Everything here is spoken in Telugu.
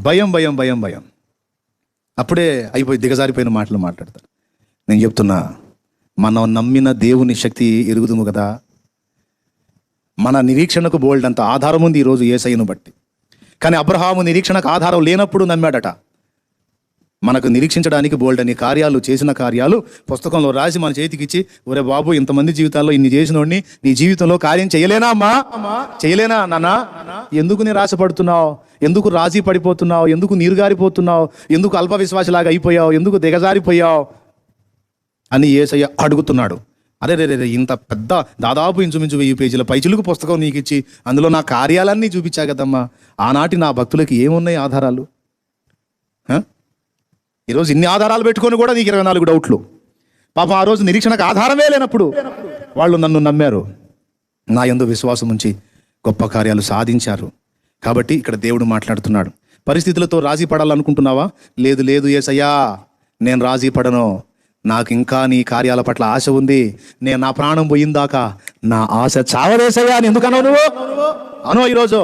భయం భయం భయం భయం. అప్పుడే అయిపోయి దిగజారిపోయిన మాటలు మాట్లాడతారు. నేను చెప్తున్నా, మనం నమ్మిన దేవుని శక్తి ఎరుగుదుము కదా. మన నిరీక్షణకు బోల్డ్ అంత ఆధారం ఉంది ఈరోజు యేసయ్యను బట్టి. కానీ అబ్రహాము నిరీక్షణకు ఆధారం లేనప్పుడు నమ్మాడట. మనకు నిరీక్షించడానికి బోల్డ్ అని కార్యాలు, చేసిన కార్యాలు పుస్తకంలో రాసి మన చేతికి ఇచ్చి, ఒరే బాబు, ఇంతమంది జీవితాల్లో ఇన్ని చేసినోడిని నీ జీవితంలో కార్యం చేయలేనా అమ్మా, చేయలేనా నాన్న? ఎందుకు నీ రాశపడుతున్నావు? ఎందుకు రాజీ పడిపోతున్నావు? ఎందుకు నీరుగారిపోతున్నావు? ఎందుకు అల్ప విశ్వాసలాగా అయిపోయావు? ఎందుకు దిగజారిపోయావు అని యేసయ్య అడుగుతున్నాడు. అరే రే రే, ఇంత పెద్ద దాదాపు ఇంచుమించు 1000 పేజీల పైచిలుకు పుస్తకం నీకు ఇచ్చి అందులో నా కార్యాలన్నీ చూపించా కదమ్మా. ఆనాటి నా భక్తులకి ఏమున్నాయి ఆధారాలు? ఈరోజు ఇన్ని ఆధారాలు పెట్టుకొని కూడా నీకు 24 డౌట్లు. పాపం ఆ రోజు నిరీక్షణకు ఆధారమే లేనప్పుడు వాళ్ళు నన్ను నమ్మారు, నా యందు విశ్వాసం ఉంచి గొప్ప కార్యాలు సాధించారు. కాబట్టి ఇక్కడ దేవుడు మాట్లాడుతున్నాడు. పరిస్థితులతో రాజీ పడాలనుకుంటున్నావా? లేదు లేదు యేసయ్యా, నేను రాజీ పడను. నాకు ఇంకా నీ కార్యాల పట్ల ఆశ ఉంది. నేను నా ప్రాణం పోయిందాకా నా ఆశ చావదేసయ్యా అని ఎందుకన్నావు నువ్వు? అను ఈరోజు.